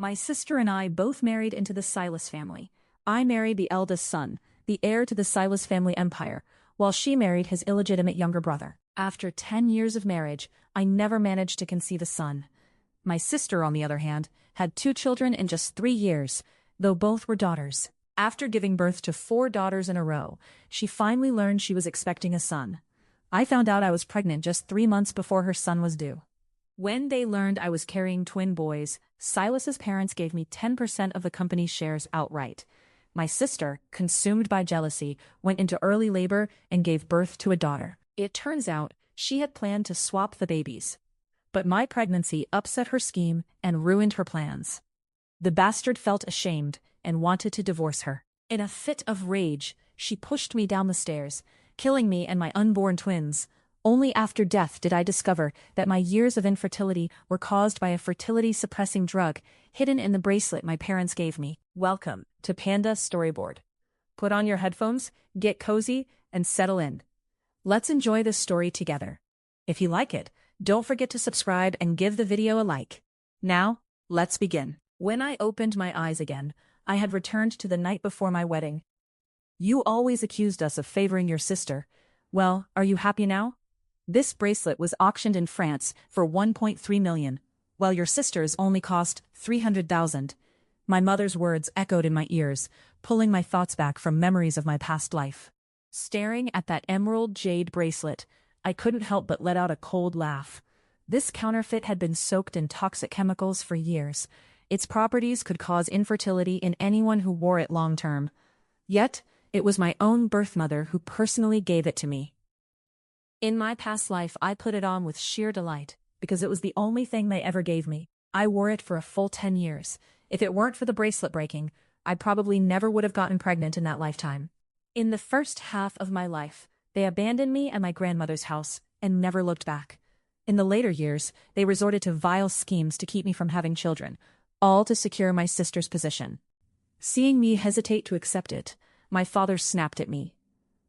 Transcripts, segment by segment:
My sister and I both married into the Silas family. I married the eldest son, the heir to the Silas family empire, while she married his illegitimate younger brother. After 10 years of marriage, I never managed to conceive a son. My sister, on the other hand, had 2 children in just 3 years, though both were daughters. After giving birth to 4 daughters in a row, she finally learned she was expecting a son. I found out I was pregnant just 3 months before her son was due. When they learned I was carrying twin boys, Silas's parents gave me 10% of the company's shares outright. My sister, consumed by jealousy, went into early labor and gave birth to a daughter. It turns out she had planned to swap the babies. But my pregnancy upset her scheme and ruined her plans. The bastard felt ashamed and wanted to divorce her. In a fit of rage, she pushed me down the stairs, killing me and my unborn twins. Only after death did I discover that my years of infertility were caused by a fertility-suppressing drug hidden in the bracelet my parents gave me. Welcome to Panda Storyboard. Put on your headphones, get cozy, and settle in. Let's enjoy this story together. If you like it, don't forget to subscribe and give the video a like. Now, let's begin. When I opened my eyes again, I had returned to the night before my wedding. You always accused us of favoring your sister. Well, are you happy now? This bracelet was auctioned in France for 1.3 million, while your sister's only cost 300,000. My mother's words echoed in my ears, pulling my thoughts back from memories of my past life. Staring at that emerald jade bracelet, I couldn't help but let out a cold laugh. This counterfeit had been soaked in toxic chemicals for years. Its properties could cause infertility in anyone who wore it long term. Yet, it was my own birth mother who personally gave it to me. In my past life, I put it on with sheer delight, because it was the only thing they ever gave me. I wore it for a full 10 years. If it weren't for the bracelet breaking, I probably never would have gotten pregnant in that lifetime. In the first half of my life, they abandoned me at my grandmother's house and never looked back. In the later years, they resorted to vile schemes to keep me from having children, all to secure my sister's position. Seeing me hesitate to accept it, my father snapped at me.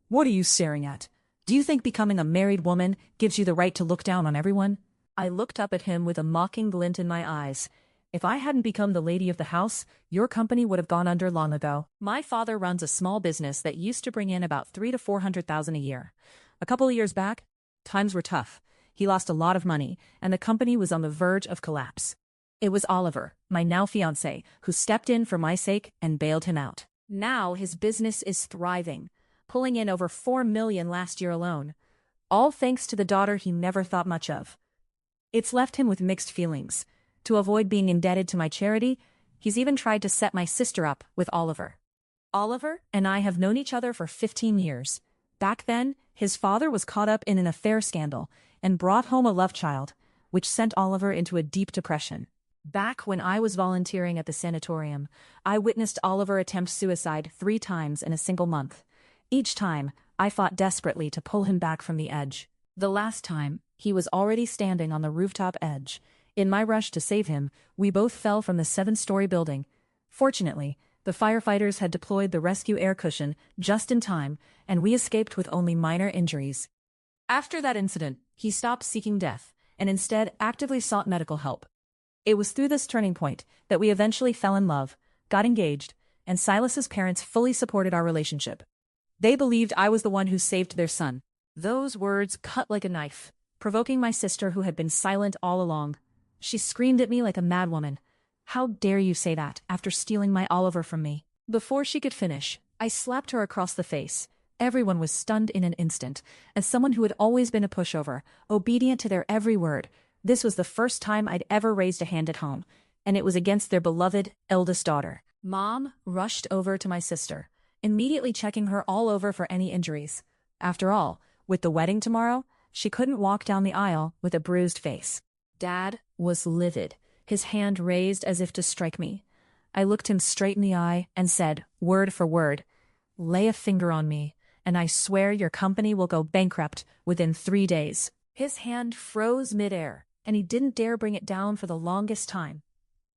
"What are you staring at? Do you think becoming a married woman gives you the right to look down on everyone?" I looked up at him with a mocking glint in my eyes. "If I hadn't become the lady of the house, your company would have gone under long ago." My father runs a small business that used to bring in about 300,000 to 400,000 a year. A couple of years back, times were tough. He lost a lot of money, and the company was on the verge of collapse. It was Oliver, my now fiancé, who stepped in for my sake and bailed him out. Now his business is thriving, pulling in over 4 million last year alone, all thanks to the daughter he never thought much of. It's left him with mixed feelings. To avoid being indebted to my charity, he's even tried to set my sister up with Oliver. Oliver and I have known each other for 15 years. Back then, his father was caught up in an affair scandal and brought home a love child, which sent Oliver into a deep depression. Back when I was volunteering at the sanatorium, I witnessed Oliver attempt suicide 3 times in a single month. Each time, I fought desperately to pull him back from the edge. The last time, he was already standing on the rooftop edge. In my rush to save him, we both fell from the 7-story building. Fortunately, the firefighters had deployed the rescue air cushion just in time, and we escaped with only minor injuries. After that incident, he stopped seeking death, and instead actively sought medical help. It was through this turning point that we eventually fell in love, got engaged, and Silas's parents fully supported our relationship. They believed I was the one who saved their son. Those words cut like a knife, provoking my sister, who had been silent all along. She screamed at me like a madwoman. "How dare you say that after stealing my Oliver from me?" Before she could finish, I slapped her across the face. Everyone was stunned in an instant. As someone who had always been a pushover, obedient to their every word, this was the first time I'd ever raised a hand at home, and it was against their beloved eldest daughter. Mom rushed over to my sister, immediately checking her all over for any injuries. After all, with the wedding tomorrow, she couldn't walk down the aisle with a bruised face. Dad was livid, his hand raised as if to strike me. I looked him straight in the eye and said, word for word, "Lay a finger on me, and I swear your company will go bankrupt within 3 days." His hand froze midair, and he didn't dare bring it down for the longest time.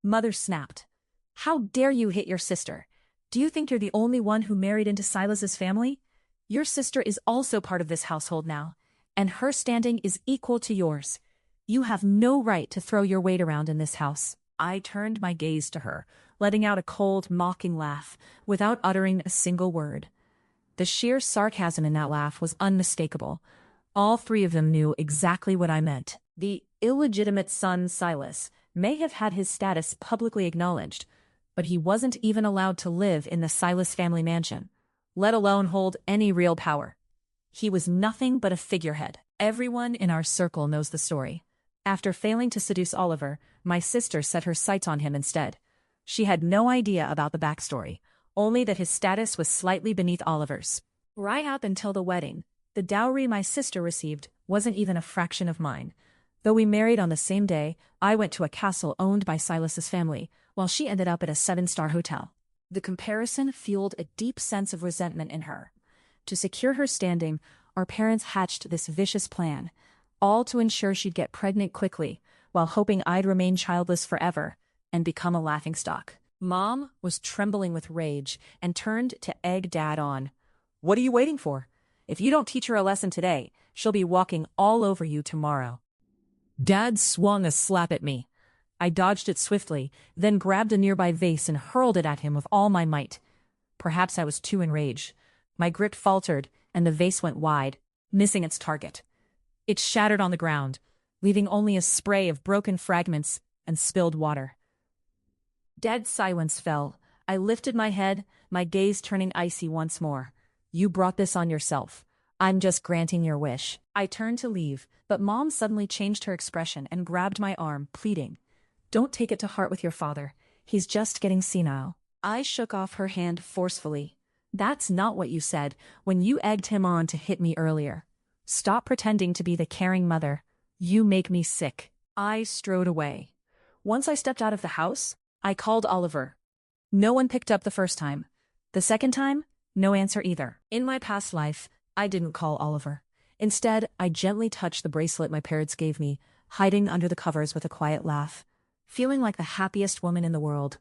Mother snapped. "How dare you hit your sister? Do you think you're the only one who married into Silas's family? Your sister is also part of this household now, and her standing is equal to yours. You have no right to throw your weight around in this house." I turned my gaze to her, letting out a cold, mocking laugh, without uttering a single word. The sheer sarcasm in that laugh was unmistakable. All three of them knew exactly what I meant. The illegitimate son, Silas, may have had his status publicly acknowledged, but he wasn't even allowed to live in the Silas family mansion, let alone hold any real power. He was nothing but a figurehead. Everyone in our circle knows the story. After failing to seduce Oliver, my sister set her sights on him instead. She had no idea about the backstory, only that his status was slightly beneath Oliver's. Right up until the wedding, the dowry my sister received wasn't even a fraction of mine. Though we married on the same day, I went to a castle owned by Silas's family, while she ended up at a 7-star hotel. The comparison fueled a deep sense of resentment in her. To secure her standing, our parents hatched this vicious plan, all to ensure she'd get pregnant quickly, while hoping I'd remain childless forever and become a laughingstock. Mom was trembling with rage and turned to egg Dad on. "What are you waiting for? If you don't teach her a lesson today, she'll be walking all over you tomorrow." Dad swung a slap at me. I dodged it swiftly, then grabbed a nearby vase and hurled it at him with all my might. Perhaps I was too enraged. My grip faltered, and the vase went wide, missing its target. It shattered on the ground, leaving only a spray of broken fragments and spilled water. Dead silence fell. I lifted my head, my gaze turning icy once more. "You brought this on yourself. I'm just granting your wish." I turned to leave, but Mom suddenly changed her expression and grabbed my arm, pleading, "Don't take it to heart with your father. He's just getting senile." I shook off her hand forcefully. "That's not what you said when you egged him on to hit me earlier. Stop pretending to be the caring mother. You make me sick." I strode away. Once I stepped out of the house, I called Oliver. No one picked up the first time. The second time, no answer either. In my past life, I didn't call Oliver. Instead, I gently touched the bracelet my parents gave me, hiding under the covers with a quiet laugh, feeling like the happiest woman in the world.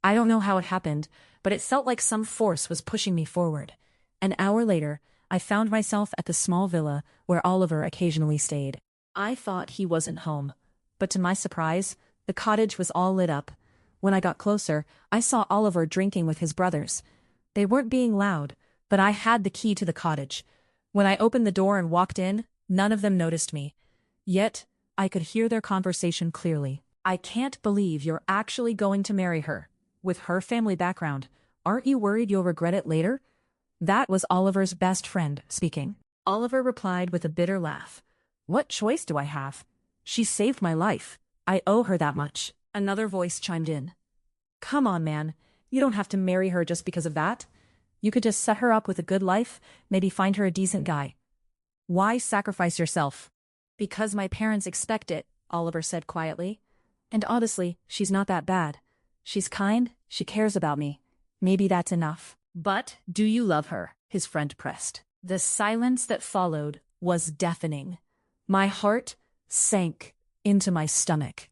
I don't know how it happened, but it felt like some force was pushing me forward. An hour later, I found myself at the small villa where Oliver occasionally stayed. I thought he wasn't home, but to my surprise, the cottage was all lit up. When I got closer, I saw Oliver drinking with his brothers. They weren't being loud, but I had the key to the cottage. When I opened the door and walked in, none of them noticed me. Yet, I could hear their conversation clearly. "I can't believe you're actually going to marry her. With her family background, aren't you worried you'll regret it later?" That was Oliver's best friend speaking. Oliver replied with a bitter laugh. "What choice do I have? She saved my life. I owe her that much." Another voice chimed in. "Come on, man. You don't have to marry her just because of that. You could just set her up with a good life, maybe find her a decent guy. Why sacrifice yourself?" "Because my parents expect it," Oliver said quietly. "And honestly, she's not that bad. She's kind, she cares about me. Maybe that's enough." "But do you love her?" his friend pressed. The silence that followed was deafening. My heart sank into my stomach.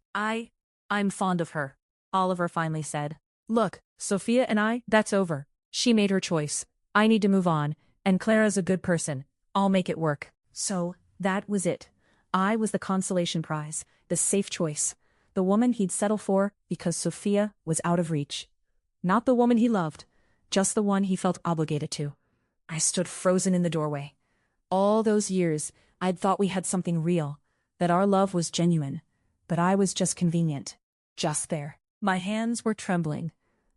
I'm fond of her," Oliver finally said. "Look, Sophia and I, that's over. She made her choice. I need to move on, and Clara's a good person. I'll make it work." So, that was it. I was the consolation prize, the safe choice. The woman he'd settle for because Sophia was out of reach. Not the woman he loved, just the one he felt obligated to. I stood frozen in the doorway. All those years, I'd thought we had something real, that our love was genuine, but I was just convenient. Just there. My hands were trembling.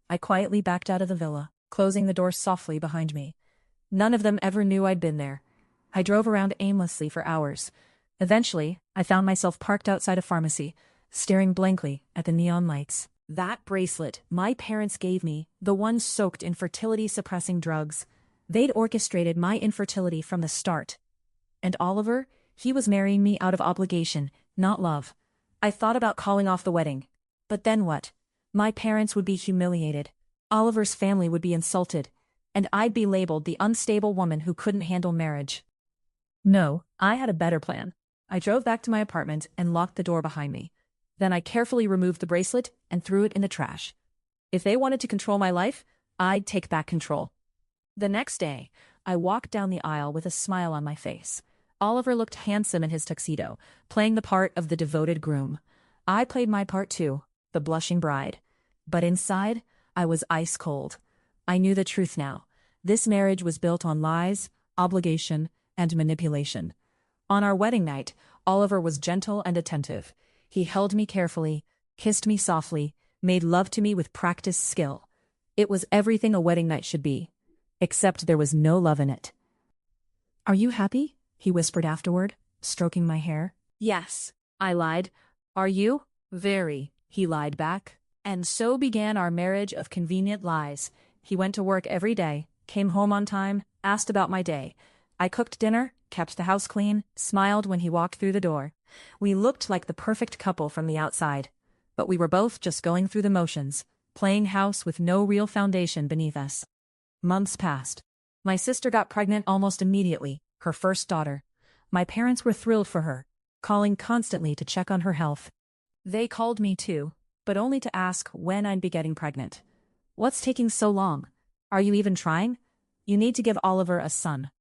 I quietly backed out of the villa, closing the door softly behind me. None of them ever knew I'd been there. I drove around aimlessly for hours. Eventually, I found myself parked outside a pharmacy, staring blankly at the neon lights. That bracelet my parents gave me, the one soaked in fertility-suppressing drugs. They'd orchestrated my infertility from the start. And Oliver, he was marrying me out of obligation, not love. I thought about calling off the wedding. But then what? My parents would be humiliated. Oliver's family would be insulted. And I'd be labeled the unstable woman who couldn't handle marriage. No, I had a better plan. I drove back to my apartment and locked the door behind me. Then I carefully removed the bracelet and threw it in the trash. If they wanted to control my life, I'd take back control. The next day, I walked down the aisle with a smile on my face. Oliver looked handsome in his tuxedo, playing the part of the devoted groom. I played my part too, the blushing bride. But inside, I was ice cold. I knew the truth now. This marriage was built on lies, obligation, and manipulation. On our wedding night, Oliver was gentle and attentive. He held me carefully, kissed me softly, made love to me with practiced skill. It was everything a wedding night should be, except there was no love in it. "Are you happy?" he whispered afterward, stroking my hair. "Yes," I lied. "Are you?" "Very," he lied back. And so began our marriage of convenient lies. He went to work every day, came home on time, asked about my day. I cooked dinner, kept the house clean, smiled when he walked through the door. We looked like the perfect couple from the outside. But we were both just going through the motions, playing house with no real foundation beneath us. Months passed. My sister got pregnant almost immediately, her first daughter. My parents were thrilled for her, calling constantly to check on her health. They called me too, but only to ask when I'd be getting pregnant. "What's taking so long? Are you even trying? You need to give Oliver a son."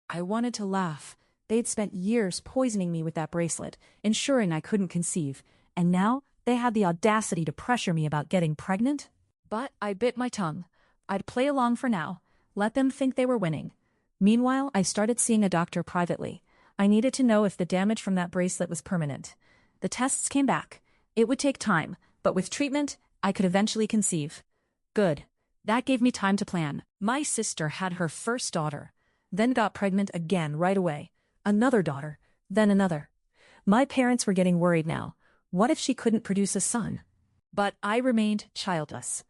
I wanted to laugh. They'd spent years poisoning me with that bracelet, ensuring I couldn't conceive, and now they had the audacity to pressure me about getting pregnant? But I bit my tongue. I'd play along for now, let them think they were winning. Meanwhile, I started seeing a doctor privately. I needed to know if the damage from that bracelet was permanent. The tests came back. It would take time, but with treatment, I could eventually conceive. Good. That gave me time to plan. My sister had her first daughter, then got pregnant again right away. Another daughter, then another. My parents were getting worried now. What if she couldn't produce a son? But I remained childless.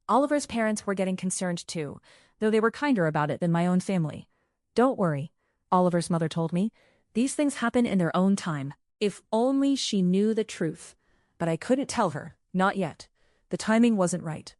Oliver's parents were getting concerned too, though they were kinder about it than my own family. "Don't worry," Oliver's mother told me. "These things happen in their own time." If only she knew the truth. But I couldn't tell her, not yet. The timing wasn't right.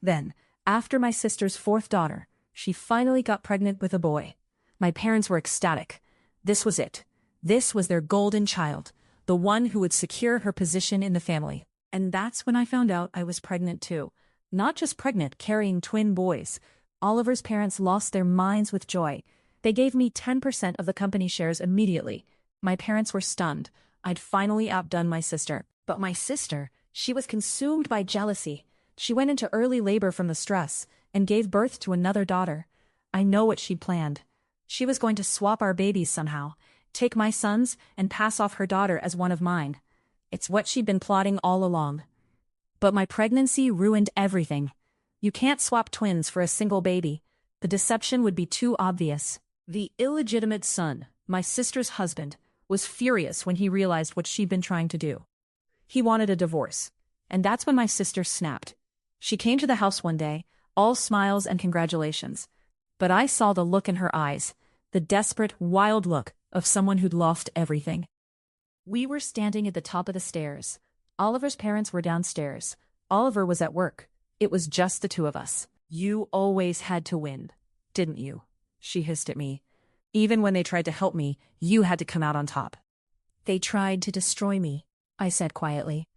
Then, after my sister's fourth daughter, she finally got pregnant with a boy. My parents were ecstatic. This was it. This was their golden child, the one who would secure her position in the family. And that's when I found out I was pregnant too. Not just pregnant, carrying twin boys. Oliver's parents lost their minds with joy. They gave me 10% of the company shares immediately. My parents were stunned. I'd finally outdone my sister. But my sister, she was consumed by jealousy. She went into early labor from the stress and gave birth to another daughter. I know what she'd planned. She was going to swap our babies somehow, take my sons and pass off her daughter as one of mine. It's what she'd been plotting all along. But my pregnancy ruined everything. You can't swap twins for a single baby. The deception would be too obvious. The illegitimate son, my sister's husband, was furious when he realized what she'd been trying to do. He wanted a divorce. And that's when my sister snapped. She came to the house one day, all smiles and congratulations. But I saw the look in her eyes, the desperate, wild look of someone who'd lost everything. We were standing at the top of the stairs. Oliver's parents were downstairs. Oliver was at work. It was just the two of us. "You always had to win, didn't you?" she hissed at me. "Even when they tried to help me, you had to come out on top." "They tried to destroy me," I said quietly.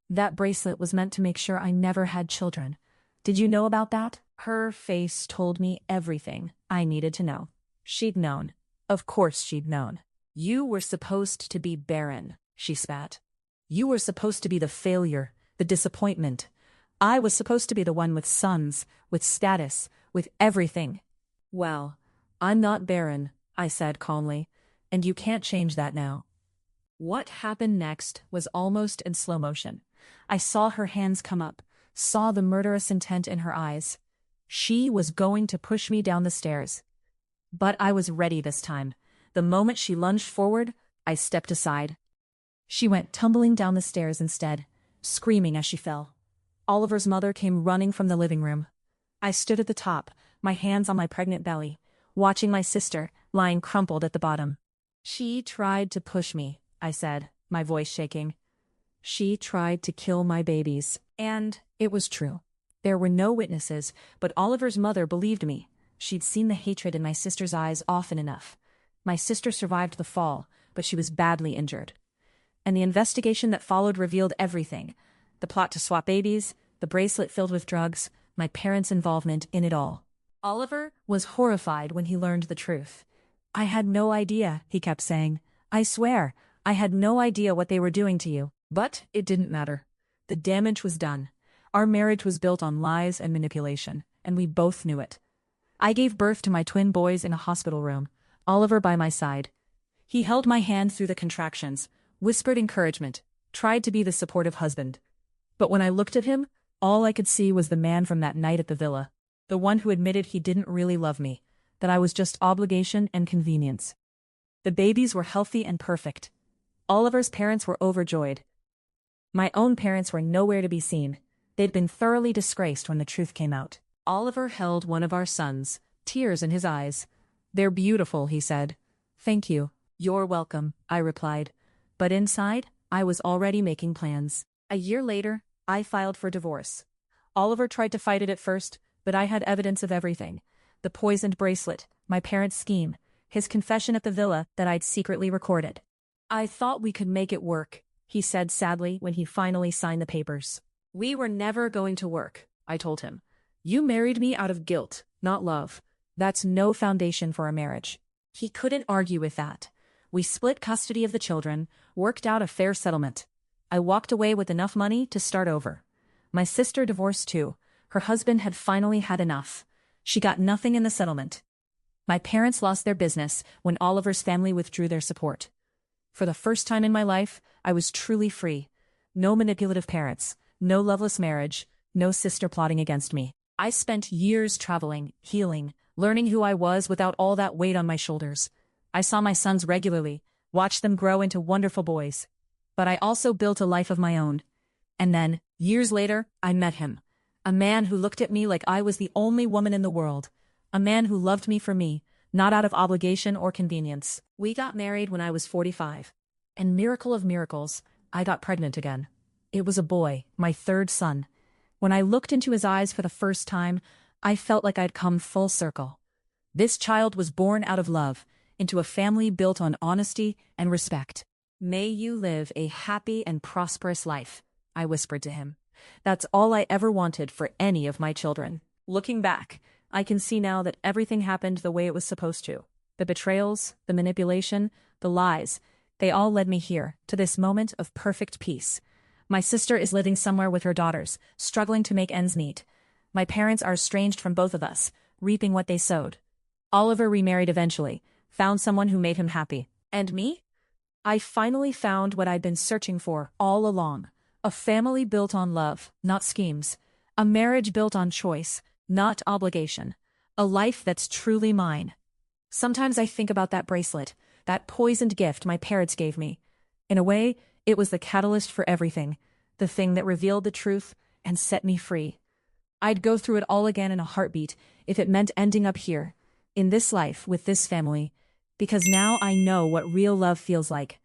"That bracelet was meant to make sure I never had children. Did you know about that?" Her face told me everything I needed to know. She'd known. Of course she'd known. "You were supposed to be barren," she spat. "You were supposed to be the failure, the disappointment. I was supposed to be the one with sons, with status, with everything." "Well, I'm not barren," I said calmly, "and you can't change that now." What happened next was almost in slow motion. I saw her hands come up, saw the murderous intent in her eyes. She was going to push me down the stairs. But I was ready this time. The moment she lunged forward, I stepped aside. She went tumbling down the stairs instead, screaming as she fell. Oliver's mother came running from the living room. I stood at the top, my hands on my pregnant belly, watching my sister lying crumpled at the bottom. "She tried to push me," I said, my voice shaking. "She tried to kill my babies." And it was true. There were no witnesses, but Oliver's mother believed me. She'd seen the hatred in my sister's eyes often enough. My sister survived the fall, but she was badly injured. And the investigation that followed revealed everything. The plot to swap babies, the bracelet filled with drugs, my parents' involvement in it all. Oliver was horrified when he learned the truth. "I had no idea," he kept saying. "I swear, I had no idea what they were doing to you." But it didn't matter. The damage was done. Our marriage was built on lies and manipulation, and we both knew it. I gave birth to my twin boys in a hospital room, Oliver by my side. He held my hand through the contractions, whispered encouragement, tried to be the supportive husband. But when I looked at him, all I could see was the man from that night at the villa, the one who admitted he didn't really love me, that I was just obligation and convenience. The babies were healthy and perfect. Oliver's parents were overjoyed. My own parents were nowhere to be seen. They'd been thoroughly disgraced when the truth came out. Oliver held one of our sons, tears in his eyes. "They're beautiful," he said. "Thank you." "You're welcome," I replied. But inside, I was already making plans. A year later, I filed for divorce. Oliver tried to fight it at first, but I had evidence of everything. The poisoned bracelet, my parents' scheme, his confession at the villa that I'd secretly recorded. "I thought we could make it work," he said sadly when he finally signed the papers. "We were never going to work," I told him. "You married me out of guilt, not love. That's no foundation for a marriage." He couldn't argue with that. We split custody of the children, worked out a fair settlement. I walked away with enough money to start over. My sister divorced too. Her husband had finally had enough. She got nothing in the settlement. My parents lost their business when Oliver's family withdrew their support. For the first time in my life, I was truly free. No manipulative parents, no loveless marriage, no sister plotting against me. I spent years traveling, healing, learning who I was without all that weight on my shoulders. I saw my sons regularly, watched them grow into wonderful boys. But I also built a life of my own. And then, years later, I met him. A man who looked at me like I was the only woman in the world. A man who loved me for me, not out of obligation or convenience. We got married when I was 45. And miracle of miracles, I got pregnant again. It was a boy, my third son. When I looked into his eyes for the first time, I felt like I'd come full circle. This child was born out of love, into a family built on honesty and respect. "May you live a happy and prosperous life," I whispered to him. That's all I ever wanted for any of my children. Looking back, I can see now that everything happened the way it was supposed to. The betrayals, the manipulation, the lies, they all led me here, to this moment of perfect peace. My sister is living somewhere with her daughters, struggling to make ends meet. My parents are estranged from both of us, reaping what they sowed. Oliver remarried eventually, found someone who made him happy. And me? I finally found what I'd been searching for all along. A family built on love, not schemes. A marriage built on choice, not obligation. A life that's truly mine. Sometimes I think about that bracelet, that poisoned gift my parents gave me. In a way, it was the catalyst for everything, the thing that revealed the truth and set me free. I'd go through it all again in a heartbeat if it meant ending up here, in this life with this family, because now I know what real love feels like.